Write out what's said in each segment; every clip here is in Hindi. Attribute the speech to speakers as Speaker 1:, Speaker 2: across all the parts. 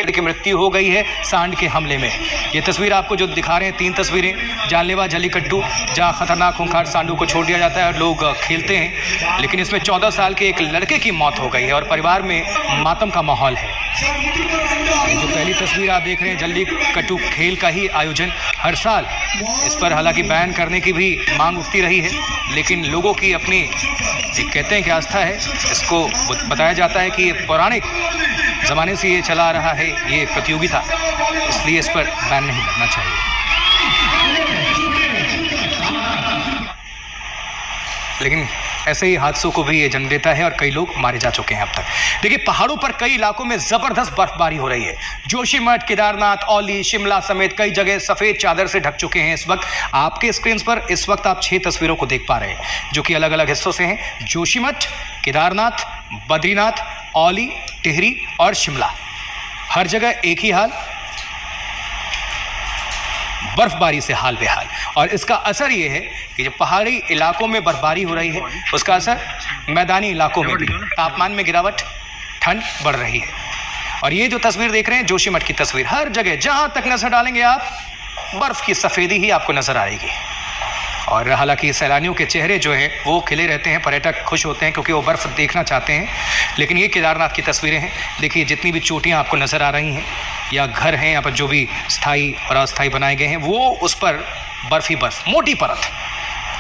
Speaker 1: की मृत्यु हो गई है सांड के हमले में। ये तस्वीर आपको जो दिखा रहे हैं, 3 तस्वीरें, जानलेवा जल्लीकट्टू जहां खतरनाक खूंखार सांडों को छोड़ दिया जाता है और लोग खेलते हैं, लेकिन इसमें 14 साल के एक लड़के की मौत हो गई है और परिवार में मातम का माहौल है। जो पहली तस्वीर आप देख रहे हैं, जल्लीकट्टू खेल का ही आयोजन हर साल, इस पर हालांकि बैन करने की भी मांग उठती रही है, लेकिन लोगों की अपनी कहते हैं कि आस्था है। इसको बताया जाता है कि ये पौराणिक ज़माने से ये चला आ रहा है ये प्रतियोगिता, इसलिए इस पर बैन नहीं लगना चाहिए। लेकिन ऐसे ही हादसों को भी ये जन्म देता है और कई लोग मारे जा चुके हैं अब तक। देखिए, पहाड़ों पर कई इलाकों में जबरदस्त बर्फबारी हो रही है। जोशीमठ, केदारनाथ, औली, शिमला समेत कई जगह सफेद चादर से ढक चुके हैं। इस वक्त आपके स्क्रीन पर इस वक्त आप 6 तस्वीरों को देख पा रहे हैं जो कि अलग अलग हिस्सों से हैं। जोशीमठ, केदारनाथ, बद्रीनाथ, औली, टिहरी और शिमला, हर जगह एक ही हाल, बर्फबारी से हाल बेहाल। और इसका असर ये है कि जो पहाड़ी इलाकों में बर्फबारी हो रही है उसका असर मैदानी इलाकों में भी, तापमान में गिरावट, ठंड बढ़ रही है। और ये जो तस्वीर देख रहे हैं, जोशीमठ की तस्वीर, हर जगह जहां तक नजर डालेंगे आप, बर्फ की सफेदी ही आपको नजर आएगी। और हालांकि सैलानियों के चेहरे जो हैं वो खिले रहते हैं, पर्यटक खुश होते हैं क्योंकि वो बर्फ़ देखना चाहते हैं। लेकिन ये केदारनाथ की तस्वीरें हैं, देखिए जितनी भी चोटियां आपको नज़र आ रही हैं या घर हैं यहाँ पर जो भी स्थायी और अस्थायी बनाए गए हैं, वो उस पर बर्फ़ ही बर्फ़, मोटी परत।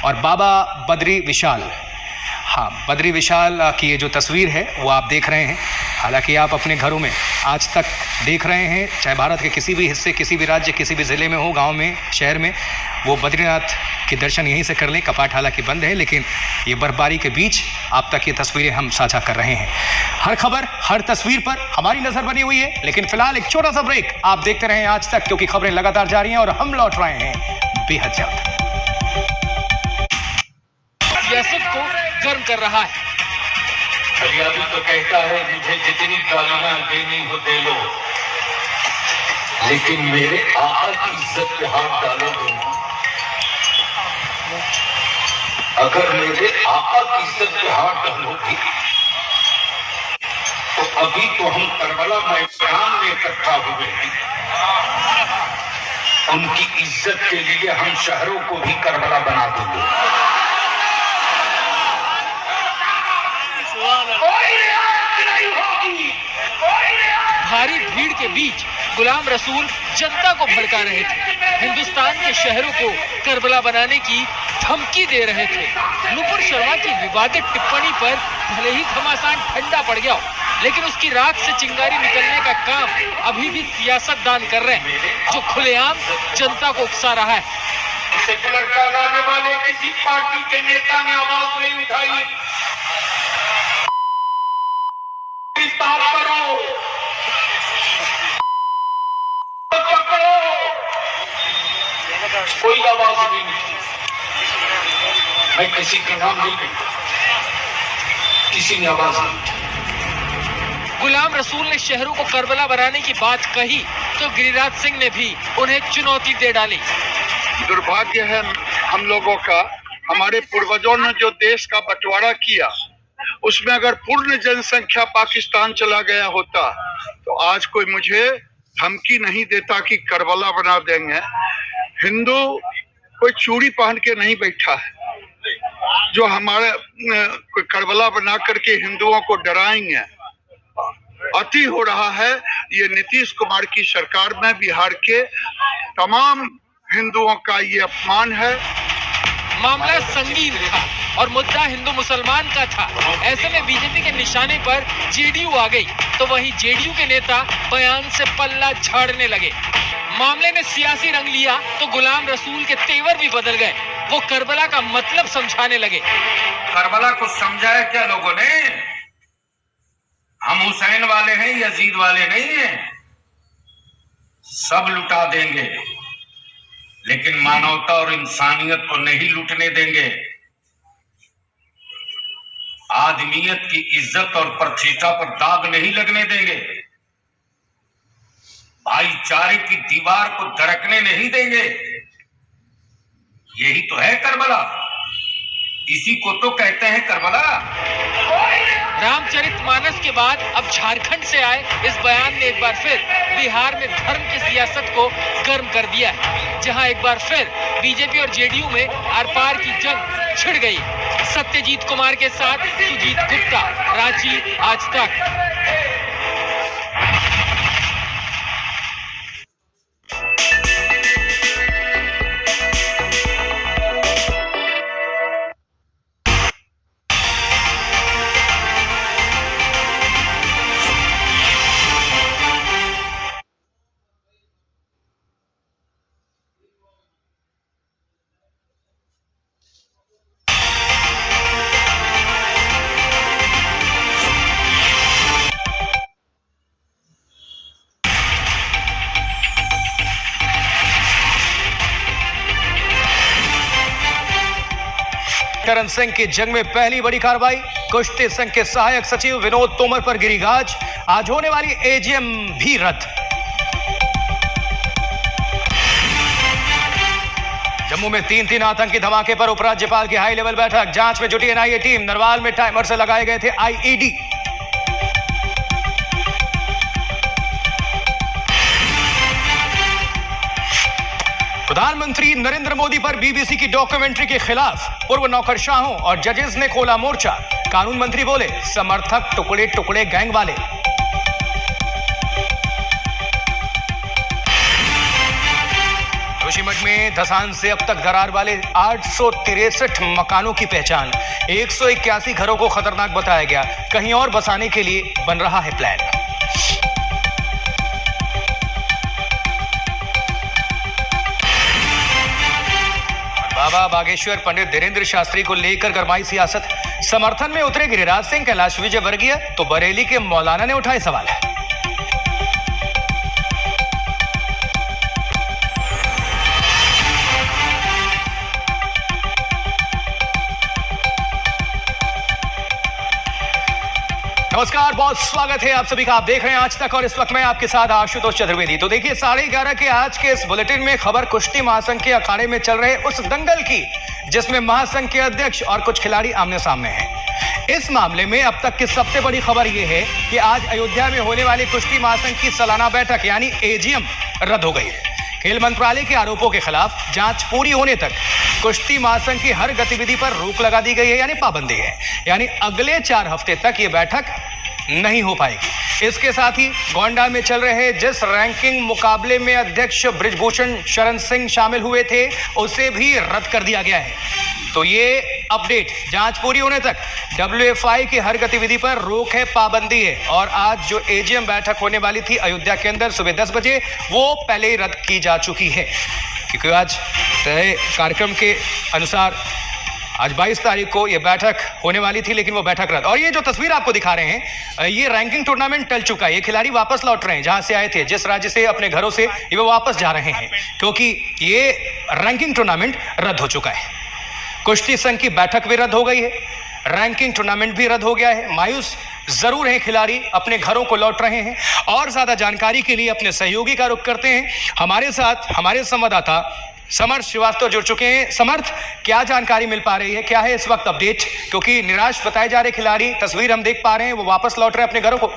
Speaker 1: और बाबा बद्री विशाल, हाँ, बद्री विशाल की ये जो तस्वीर है वो आप देख रहे हैं। हालांकि आप अपने घरों में आज तक देख रहे हैं, चाहे भारत के किसी भी हिस्से, किसी भी राज्य, किसी भी ज़िले में हो, गांव में, शहर में, वो बद्रीनाथ के दर्शन यहीं से कर लें। कपाट हालांकि बंद है, लेकिन ये बर्फबारी के बीच आप तक ये तस्वीरें हम साझा कर रहे हैं। हर खबर, हर तस्वीर पर हमारी नज़र बनी हुई है। लेकिन फिलहाल एक छोटा सा ब्रेक, आप देखते रहें आज तक, क्योंकि खबरें लगातार जारी हैं और हम लौट रहे हैं बेहद जल्द।
Speaker 2: सियासत को गर्म कर रहा है।
Speaker 3: फरियादी तो कहता है मुझे जितनी गालियां देनी हो दे लो, लेकिन मेरे आका की इज्जत पे हाथ डालोगे ना, अगर मेरे आका की इज्जत पे हाथ डालोगे तो अभी तो हम करबला मैदान में इकट्ठा हुए हैं, उनकी इज्जत के लिए हम शहरों को भी करबला बना देंगे।
Speaker 2: भारी भीड़ के बीच गुलाम रसूल जनता को भड़का रहे थे, हिंदुस्तान के शहरों को करबला बनाने की धमकी दे रहे थे। नुपुर शर्मा की विवादित टिप्पणी पर भले ही घमासान ठंडा पड़ गया हो, लेकिन उसकी राख से चिंगारी निकलने का काम अभी भी सियासतदान कर रहे हैं, जो खुलेआम जनता को उकसा रहा है।
Speaker 3: सेकुलर कहलाने वाले किसी पार्टी के नेता ने आवाज नहीं उठाई। कोई आवाज नहीं निकली। मैं किसी का नाम नहीं कहता, किसी ने आवाज नहीं उठाई।
Speaker 2: गुलाम रसूल ने शहरों को करबला बनाने की बात कही तो गिरिराज सिंह ने भी उन्हें चुनौती दे डाली।
Speaker 4: दुर्भाग्य है हम लोगों का, हमारे पूर्वजों ने जो देश का बंटवारा किया उसमें अगर पूर्ण जनसंख्या पाकिस्तान चला गया होता तो आज कोई मुझे धमकी नहीं देता कि करबला बना देंगे। हिंदू कोई चूड़ी पहन के नहीं बैठा है जो हमारे करबला बना करके हिंदुओं को डराएंगे। अति हो रहा है ये नीतीश कुमार की सरकार में। बिहार के तमाम हिंदुओं का ये अपमान है।
Speaker 2: मामला संगीन था और मुद्दा हिंदू मुसलमान का था। ऐसे में बीजेपी के निशाने पर जेडीयू आ गई, तो वहीं जेडीयू के नेता बयान से पल्ला झाड़ने लगे। मामले ने सियासी रंग लिया तो गुलाम रसूल के तेवर भी बदल गए। वो करबला का मतलब समझाने लगे।
Speaker 3: करबला को समझाया क्या लोगों ने? हम हुसैन वाले हैं, यजीद वाले नहीं हैं। सब लुटा देंगे, लेकिन मानवता और इंसानियत को नहीं लूटने देंगे। आदमियत की इज्जत और प्रतिष्ठा पर दाग नहीं लगने देंगे। भाईचारे की दीवार को दरकने नहीं देंगे। यही तो है करबला, इसी को तो कहते हैं करबला।
Speaker 2: रामचरितमानस के बाद अब झारखंड से आए इस बयान ने एक बार फिर बिहार में धर्म की सियासत को गर्म कर दिया है, जहां एक बार फिर बीजेपी और जेडीयू में आर पार की जंग छिड़ गई। सत्यजीत कुमार के साथ सुजीत गुप्ता, रांची, आज तक।
Speaker 1: करण सिंह की जंग में पहली बड़ी कार्रवाई, कुश्ती संघ के सहायक सचिव विनोद तोमर पर गिरी गाज। आज होने वाली एजीएम भी रद्द। जम्मू में 3 आतंकी धमाके पर उपराज्यपाल की हाई लेवल बैठक, जांच में जुटी एनआईए टीम। नरवाल में टाइमर से लगाए गए थे आईईडी। प्रधानमंत्री नरेंद्र मोदी पर बीबीसी की डॉक्यूमेंट्री के खिलाफ पूर्व नौकरशाहों और जजेस ने खोला मोर्चा। कानून मंत्री बोले, समर्थक टुकड़े टुकड़े गैंग वाले। जोशीमठ में धसान से अब तक दरार वाले 863 मकानों की पहचान। 181 घरों को खतरनाक बताया गया। कहीं और बसाने के लिए बन रहा है प्लान। बाबा बागेश्वर पंडित धीरेन्द्र शास्त्री को लेकर गरमाई सियासत। समर्थन में उतरे गिरिराज सिंह, कैलाश विजयवर्गीय, तो बरेली के मौलाना ने उठाए सवाल। नमस्कार, बहुत स्वागत है आप सभी का। आप देख रहे हैं आज तक और इस वक्त मैं आपके साथ आशुतोष चतुर्वेदी। तो देखिए 11:30 के आज के इस बुलेटिन में खबर कुश्ती महासंघ के अखाड़े में चल रहे उस दंगल की, जिसमें महासंघ के अध्यक्ष और कुछ खिलाड़ी आमने सामने हैं। इस मामले में अब तक की सबसे बड़ी खबर यह है कि आज अयोध्या में होने वाली कुश्ती महासंघ की सालाना बैठक यानी एजीएम रद्द हो गई है। खेल मंत्रालय के आरोपों के खिलाफ जांच पूरी होने तक कुश्ती महासंघ की हर गतिविधि पर रोक लगा दी गई है, यानी पाबंदी है। यानी अगले 4 हफ्ते तक ये बैठक नहीं हो पाएगी। इसके साथ ही गोंडा में चल रहे जिस रैंकिंग मुकाबले में अध्यक्ष बृजभूषण शरण सिंह शामिल हुए थे, उसे भी रद्द कर दिया गया है। तो ये अपडेट, जांच पूरी होने तक WFI की हर गतिविधि पर रोक है, पाबंदी है। और आज जो एजीएम बैठक होने वाली थी अयोध्या के अंदर सुबह 10 बजे, वो पहले ही रद्द की जा चुकी है, क्योंकि आज तय कार्यक्रम के अनुसार आज 22 तारीख को ये बैठक होने वाली थी, लेकिन वो बैठक रद्द। और ये जो तस्वीर आपको दिखा रहे हैं, ये रैंकिंग टूर्नामेंट टल चुका है। ये खिलाड़ी वापस लौट रहे हैं जहां से आए थे, जिस राज्य से अपने घरों से, ये वो वापस जा रहे हैं, क्योंकि ये रैंकिंग टूर्नामेंट रद्द हो चुका है। कुश्ती संघ की बैठक भी रद्द हो गई है, रैंकिंग टूर्नामेंट भी रद्द हो गया है। मायूस जरूर हैं खिलाड़ी, अपने घरों को लौट रहे हैं। और ज्यादा जानकारी के लिए अपने सहयोगी का रुख करते हैं। हमारे साथ हमारे संवाददाता समर्थ श्रीवास्तव जुड़ चुके हैं। समर्थ, क्या जानकारी मिल पा रही है, क्या है इस वक्त अपडेट? क्योंकि निराश बताए जा रहे खिलाड़ी, तस्वीर हम देख पा रहे हैं, वो वापस लौट रहे हैं अपने घरों को।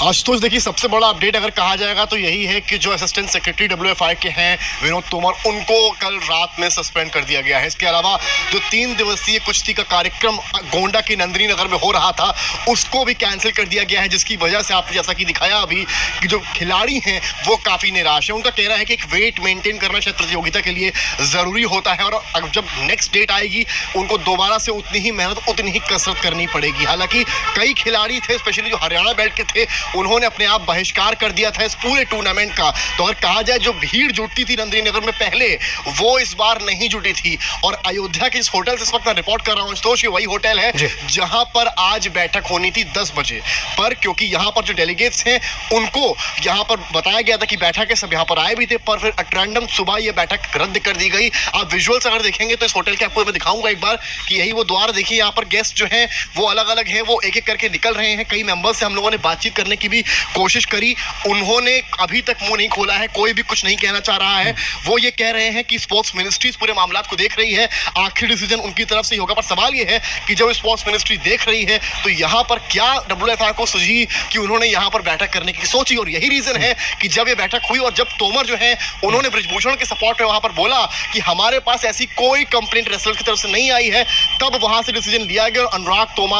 Speaker 5: आशुतोष, देखिए सबसे बड़ा अपडेट अगर कहा जाएगा तो यही है कि जो असिस्टेंट सेक्रेटरी WFI के हैं विनोद तोमर, उनको कल रात में सस्पेंड कर दिया गया है। इसके अलावा जो 3 दिवसीय कुश्ती का कार्यक्रम गोंडा के नंदिनी नगर में हो रहा था, उसको भी कैंसिल कर दिया गया है, जिसकी वजह से आपने जैसा कि दिखाया अभी कि जो खिलाड़ी हैं वो काफ़ी निराश है। उनका कहना है कि एक वेट मेंटेन करना शायद प्रतियोगिता के लिए ज़रूरी होता है, और जब नेक्स्ट डेट आएगी उनको दोबारा से उतनी ही मेहनत, उतनी ही कसरत करनी पड़ेगी। हालांकि कई खिलाड़ी थे, स्पेशली जो हरियाणा बेल्ट के थे, उन्होंने अपने आप बहिष्कार कर दिया था इस पूरे टूर्नामेंट का। तो अगर कहा जाए जो भीड़ जुटती थी नंदिनी नगर में पहले, वो इस बार नहीं जुटी थी। और अयोध्या के इस होटल से इस वक्त मैं रिपोर्ट कर रहा हूँ तो ये वही होटल है जहां पर आज बैठक होनी थी 10 बजे पर, क्योंकि यहां पर जो डेलीगेट्स हैं उनको यहां पर बताया गया था कि बैठक है, सब यहां पर आए भी थे, पर फिर अट्रैंडम सुबह ये बैठक रद्द कर दी गई। आप विजुअल्स अगर देखेंगे तो इस होटल के आपको मैं दिखाऊंगा एक बार कि यही वो द्वार देखिए, यहाँ पर गेस्ट जो हैं वो अलग अलग हैं, वो एक एक करके निकल रहे हैं। कई मेंबर्स से हम लोगों ने बातचीत करने की की भी कोशिश करी, उन्होंने अभी तक मुंह नहीं खोला है, कोई भी कुछ नहीं कहना चाह रहा है। वो ये कह रहे हैं कि स्पोर्ट्स मिनिस्ट्री पूरे मामला को देख रही है, आखिरी डिसीजन उनकी तरफ से ही होगा। पर सवाल ये है कि जब स्पोर्ट्स मिनिस्ट्री देख रही है तो यहाँ पर क्या WFI को सुझी कि उन्होंने यहाँ पर बैठक करने की सोची, और यही रीजन है कि जब ये बैठक हुई और जब तोमर जो है उन्होंने बृजभूषण के सपोर्ट में वहां पर बोला कि हमारे पास ऐसी कोई कंप्लेंट रेसलर की तरफ से नहीं आई है, तब वहां से डिसीजन लिया गया और अनुराग तोमर